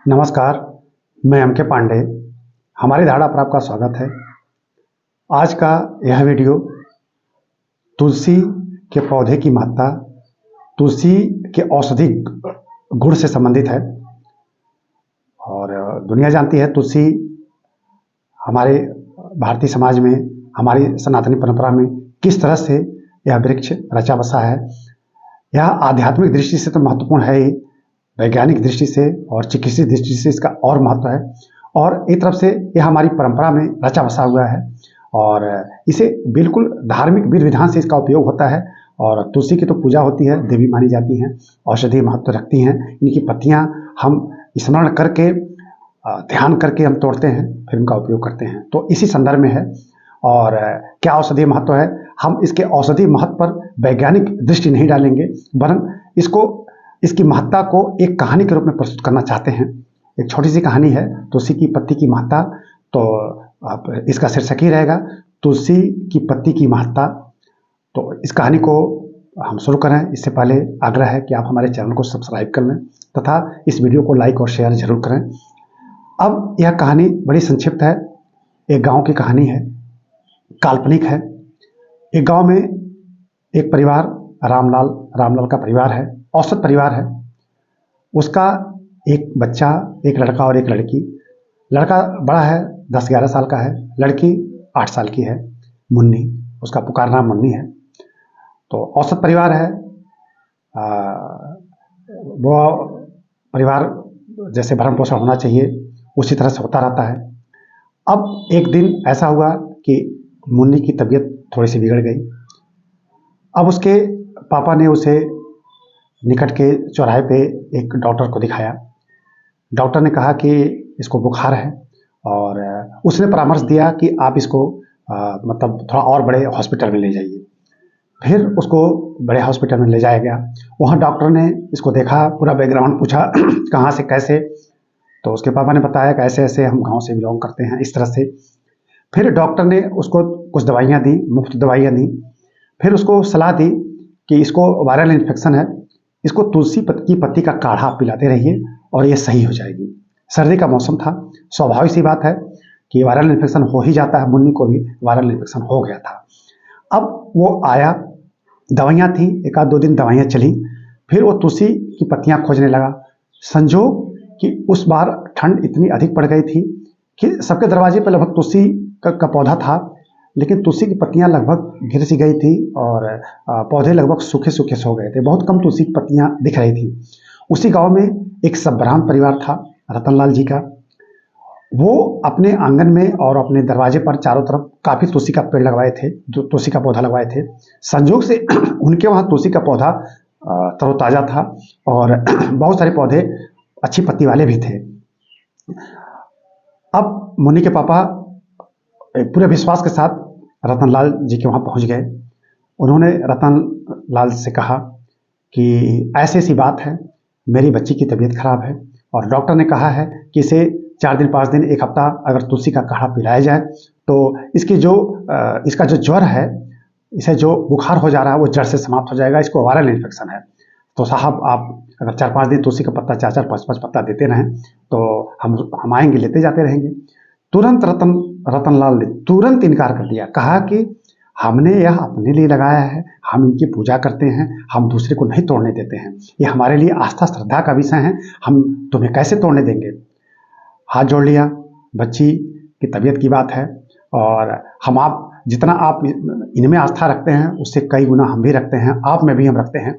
नमस्कार, मैं एम के पांडे। हमारी धारा पर आपका स्वागत है। आज का यह वीडियो तुलसी के पौधे की महत्ता, तुलसी के औषधि गुण से संबंधित है। और दुनिया जानती है तुलसी हमारे भारतीय समाज में, हमारी सनातनी परंपरा में किस तरह से यह वृक्ष रचा बसा है। यह आध्यात्मिक दृष्टि से तो महत्वपूर्ण है ही, वैज्ञानिक दृष्टि से और चिकित्सीय दृष्टि से इसका और महत्व है। और एक तरफ से यह हमारी परंपरा में रचा बसा हुआ है और इसे बिल्कुल धार्मिक विधि विधान से इसका उपयोग होता है। और तुलसी की तो पूजा होती है, देवी मानी जाती हैं, औषधि महत्व रखती हैं। इनकी पत्तियां हम स्मरण करके, ध्यान करके हम तोड़ते हैं, फिर उनका उपयोग करते हैं। तो इसी संदर्भ में है। और क्या औषधि महत्व है, हम इसके औषधि महत्व पर वैज्ञानिक दृष्टि नहीं डालेंगे, वरन इसकी महत्ता को एक कहानी के रूप में प्रस्तुत करना चाहते हैं। एक छोटी सी कहानी है तुलसी की पत्ती की महत्ता। तो आप इसका शीर्षक ही रहेगा तुलसी की पत्ती की महत्ता। तो इस कहानी को हम शुरू करें, इससे पहले आग्रह है कि आप हमारे चैनल को सब्सक्राइब कर लें तथा इस वीडियो को लाइक और शेयर जरूर करें। अब यह कहानी बड़ी संक्षिप्त है। एक गांव की कहानी है, काल्पनिक है। एक गांव में एक परिवार, रामलाल का परिवार है, औसत परिवार है। उसका एक बच्चा, एक लड़का और एक लड़की। लड़का बड़ा है, 10-11 साल का है। लड़की 8 साल की है, मुन्नी। उसका पुकार नाम मुन्नी है। तो औसत परिवार है। वो परिवार जैसे भरण पोषण होना चाहिए उसी तरह से होता रहता है। अब एक दिन ऐसा हुआ कि मुन्नी की तबीयत थोड़ी सी बिगड़ गई। अब उसके पापा ने उसे निकट के चौराहे पे एक डॉक्टर को दिखाया। डॉक्टर ने कहा कि इसको बुखार है और उसने परामर्श दिया कि आप इसको मतलब थोड़ा और बड़े हॉस्पिटल में ले जाइए। फिर उसको बड़े हॉस्पिटल में ले जाया गया। वहाँ डॉक्टर ने इसको देखा, पूरा बैकग्राउंड पूछा कहाँ से कैसे। तो उसके पापा ने बताया कि ऐसे ऐसे हम गाँव से बिलोंग करते हैं, इस तरह से। फिर डॉक्टर ने उसको कुछ दवाइयाँ दी, मुफ्त दवाइयाँ दी। फिर उसको सलाह दी कि इसको वायरल इन्फेक्शन है, इसको तुलसी की पत्ती का काढ़ा पिलाते रहिए और ये सही हो जाएगी। सर्दी का मौसम था, स्वाभाविक सी बात है कि वायरल इन्फेक्शन हो ही जाता है। मुन्नी को भी वायरल इन्फेक्शन हो गया था। अब वो आया, दवाइयाँ थी, 1-2 दिन दवाइयाँ चली। फिर वो तुलसी की पत्तियाँ खोजने लगा। संजोग कि उस बार ठंड इतनी अधिक पड़ गई थी कि सबके दरवाजे पर लगभग तुलसी का पौधा था, लेकिन तुलसी की पत्तियां लगभग गिर सी गई थी और पौधे लगभग सूखे सूखे सो गए थे। बहुत कम तुलसी की पत्तियां दिख रही थी। उसी गांव में एक सब्राह्मण परिवार था, रतनलाल जी का। वो अपने आंगन में और अपने दरवाजे पर चारों तरफ काफ़ी तुलसी का पेड़ लगवाए थे, जो तुलसी का पौधा लगवाए थे। संयोग से उनके वहाँ तुलसी का पौधा तरोताज़ा था और बहुत सारे पौधे अच्छी पत्ती वाले भी थे। अब मुन्नी के पापा पूरे विश्वास के साथ रतनलाल जी के वहाँ पहुँच गए। उन्होंने रतनलाल से कहा कि ऐसी ऐसी बात है, मेरी बच्ची की तबीयत खराब है और डॉक्टर ने कहा है कि इसे 4 दिन 5 दिन 1 हफ्ता अगर तुलसी का काढ़ा पिलाया जाए तो इसका जो ज्वर है, इसे जो बुखार हो जा रहा है वो जड़ से समाप्त हो जाएगा। इसको वायरल इन्फेक्शन है। तो साहब आप अगर 4-5 दिन तुलसी का पत्ता 4-4 5-5 पत्ता देते रहें तो हम आएंगे, लेते जाते रहेंगे। तुरंत रतनलाल ने तुरंत इनकार कर दिया। कहा कि हमने यह अपने लिए लगाया है, हम इनकी पूजा करते हैं, हम दूसरे को नहीं तोड़ने देते हैं। ये हमारे लिए आस्था श्रद्धा का विषय है, हम तुम्हें कैसे तोड़ने देंगे। हाथ जोड़ लिया। बच्ची की तबीयत की बात है और जितना आप इनमें आस्था रखते हैं उससे कई गुना हम भी रखते हैं, आप में भी हम रखते हैं।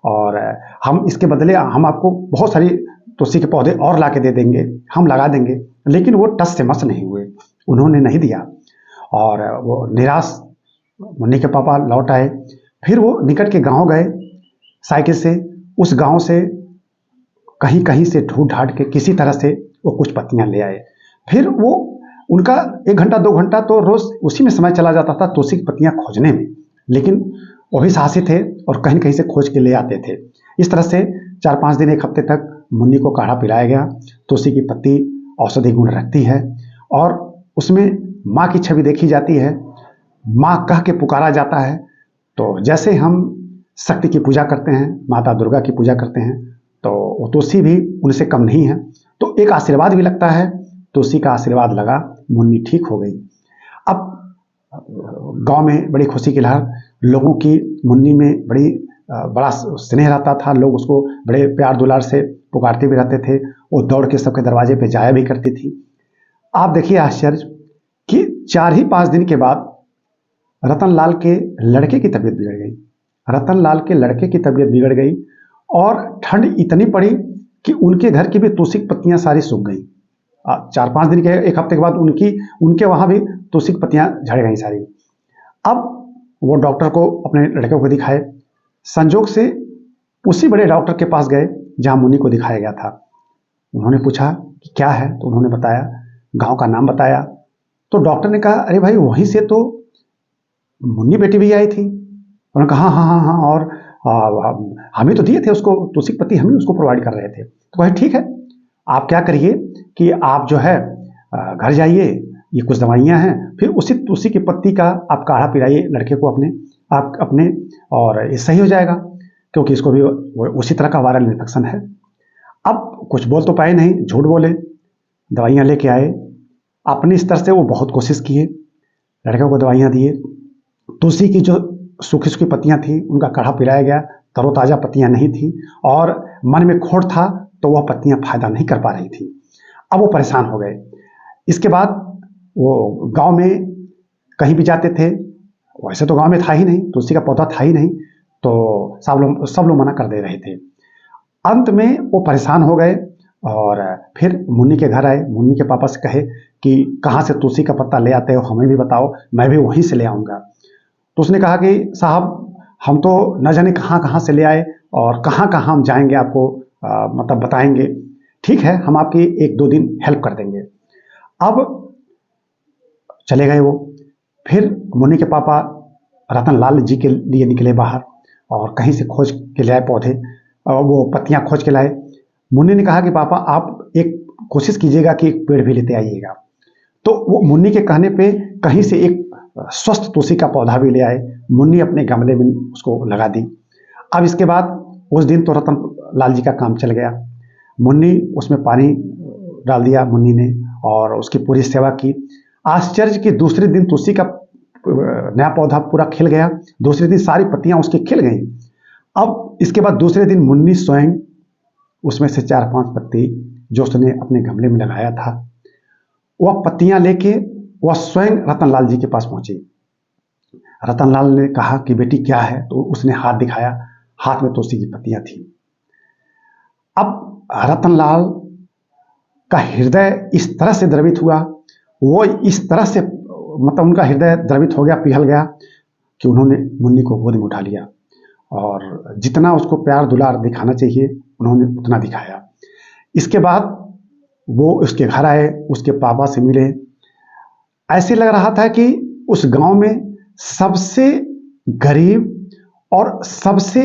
और हम इसके बदले हम आपको बहुत सारी तुलसी के पौधे और ला के दे देंगे, हम लगा देंगे। लेकिन वो टस से मस नहीं हुए, उन्होंने नहीं दिया और वो निराश मुन्नी के पापा लौट आए। फिर वो निकट के गांव गए साइकिल से। उस गांव से कहीं कहीं से ढूंढ ढांड के किसी तरह से वो कुछ पत्तियां ले आए। फिर वो उनका 1 घंटा 2 घंटा तो रोज उसी में समय चला जाता था तुलसी की पत्तियां खोजने में। लेकिन वो भी साहसी थे और कहीं कहीं से खोज के ले आते थे। इस तरह से 4-5 दिन 1 हफ्ते तक मुन्नी को काढ़ा पिलाया गया। तुलसी की पत्ती औषधि गुण रखती है और उसमें माँ की छवि देखी जाती है, माँ कह के पुकारा जाता है। तो जैसे हम शक्ति की पूजा करते हैं, माता दुर्गा की पूजा करते हैं, तो वो तुलसी भी उनसे कम नहीं है। तो एक आशीर्वाद भी लगता है। तुलसी का आशीर्वाद लगा, मुन्नी ठीक हो गई। अब गांव में बड़ी खुशी की लहर, लोगों की मुन्नी में बड़ा स्नेह रहता था। लोग उसको बड़े प्यार दुलार से पुकारते भी रहते थे। वो दौड़ के सबके दरवाजे पे जाया भी करती थी। आप देखिए आश्चर्य कि 4 ही 5 दिन के बाद रतनलाल के लड़के की तबीयत बिगड़ गई। रतनलाल के लड़के की तबीयत बिगड़ गई और ठंड इतनी पड़ी कि उनके घर की भी तुलसी की पत्तियां सारी सूख गई। 4-5 दिन के, एक हफ्ते के बाद उनके वहां भी तुलसी की पत्तियां झड़ गई सारी। अब वो डॉक्टर को, अपने लड़के को दिखाए। संजोग से उसी बड़े डॉक्टर के पास गए जहां मुन्नी को दिखाया गया था। उन्होंने पूछा कि क्या है, तो उन्होंने बताया, गांव का नाम बताया। तो डॉक्टर ने कहा, अरे भाई वहीं से तो मुन्नी बेटी भी आई थी। उन्होंने कहा हाँ हाँ हाँ, और हम ही तो दिए थे उसको तुलसी की पत्ती, हम ही उसको प्रोवाइड कर रहे थे। तो कहे ठीक है, आप क्या करिए कि आप जो है घर जाइए, ये कुछ दवाइयाँ हैं, फिर उसी तुलसी की पत्ती का आप काढ़ा पिलाइए लड़के को अपने, और ये सही हो जाएगा, क्योंकि इसको भी उसी तरह का वायरल इन्फेक्शन है। अब कुछ बोल तो पाए नहीं, झूठ बोले, दवाइयाँ लेके आए। अपने स्तर से वो बहुत कोशिश किए, लड़के को दवाइयाँ दिए। तुलसी की जो सूखी सूखी पत्तियाँ थी उनका काढ़ा पिलाया गया। तरोताज़ा पत्तियाँ नहीं थी और मन में खोट था, तो वह पत्तियाँ फायदा नहीं कर पा रही थी। अब वो परेशान हो गए। इसके बाद वो गांव में कहीं भी जाते थे, वैसे तो गांव में था ही नहीं, तुलसी का पौधा था ही नहीं, तो सब लोग मना कर दे रहे थे। अंत में वो परेशान हो गए और फिर मुन्नी के घर आए। मुन्नी के पापा से कहे कि कहाँ से तुलसी का पत्ता ले आते हो, हमें भी बताओ, मैं भी वहीं से ले आऊँगा। तो उसने कहा कि साहब, हम तो न जाने कहाँ कहाँ से ले आए और कहाँ कहाँ हम जाएंगे, आपको मतलब बताएंगे। ठीक है, हम आपकी 1-2 दिन हेल्प कर देंगे। अब चले गए वो। फिर मुन्नी के पापा रतनलाल जी के लिए निकले बाहर और कहीं से खोज के लाए पौधे, और वो पत्तियां खोज के लाए। मुन्नी ने कहा कि पापा आप एक कोशिश कीजिएगा कि एक पेड़ भी लेते आइएगा। तो वो मुन्नी के कहने पे कहीं से एक स्वस्थ तुलसी का पौधा भी ले आए। मुन्नी अपने गमले में उसको लगा दी। अब इसके बाद उस दिन तो रतनलाल जी का काम चल गया। मुन्नी उसमें पानी डाल दिया मुन्नी ने और उसकी पूरी सेवा की। आश्चर्य कि दूसरे दिन तुलसी का नया पौधा पूरा खिल गया। दूसरे दिन सारी पत्तियां उसकी खिल गईं। अब इसके बाद दूसरे दिन मुन्नी स्वयं उसमें से 4-5 पत्ती जो उसने अपने गमले में लगाया था, वह पत्तियां लेके वह स्वयं रतनलाल जी के पास पहुंची। रतनलाल ने कहा कि बेटी क्या है, तो उसने हाथ दिखाया, हाथ में तुलसी की पत्तियां थी। अब रतनलाल का हृदय इस तरह से द्रवित हुआ, वो इस तरह से मतलब उनका हृदय द्रवित हो गया, पिघल गया, कि उन्होंने मुन्नी को गोद में उठा लिया और जितना उसको प्यार दुलार दिखाना चाहिए उन्होंने उतना दिखाया। इसके बाद वो उसके घर आए, उसके पापा से मिले। ऐसे लग रहा था कि उस गांव में सबसे गरीब और सबसे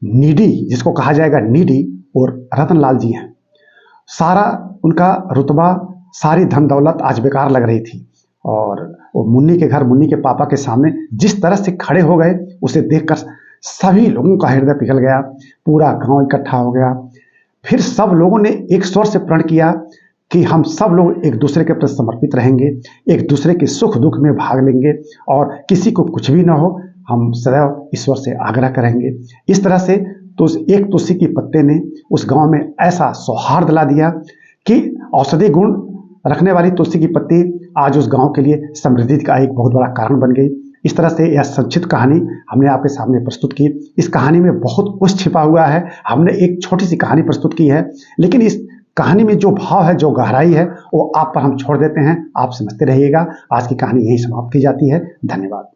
नीडी, जिसको कहा जाएगा नीडी, और रतनलाल जी हैं। सारा उनका रुतबा, सारी धन दौलत आज बेकार लग रही थी। और वो मुन्नी के घर, मुन्नी के पापा के सामने जिस तरह से खड़े हो गए, उसे देखकर सभी लोगों का हृदय पिघल गया। पूरा गांव इकट्ठा हो गया। फिर सब लोगों ने एक स्वर से प्रण किया कि हम सब लोग एक दूसरे के प्रति समर्पित रहेंगे, एक दूसरे के सुख दुख में भाग लेंगे और किसी को कुछ भी ना हो, हम सदैव ईश्वर से आग्रह करेंगे। इस तरह से तो एक तुलसी की पत्ते ने उस गांव में ऐसा सौहार्द ला दिया कि औषधि गुण रखने वाली तुलसी की पत्ती आज उस गांव के लिए समृद्धि का एक बहुत बड़ा कारण बन गई। इस तरह से यह संक्षिप्त कहानी हमने आपके सामने प्रस्तुत की। इस कहानी में बहुत कुछ छिपा हुआ है। हमने एक छोटी सी कहानी प्रस्तुत की है, लेकिन इस कहानी में जो भाव है, जो गहराई है, वो आप पर हम छोड़ देते हैं। आप समझते रहिएगा। आज की कहानी यहीं समाप्त की जाती है। धन्यवाद।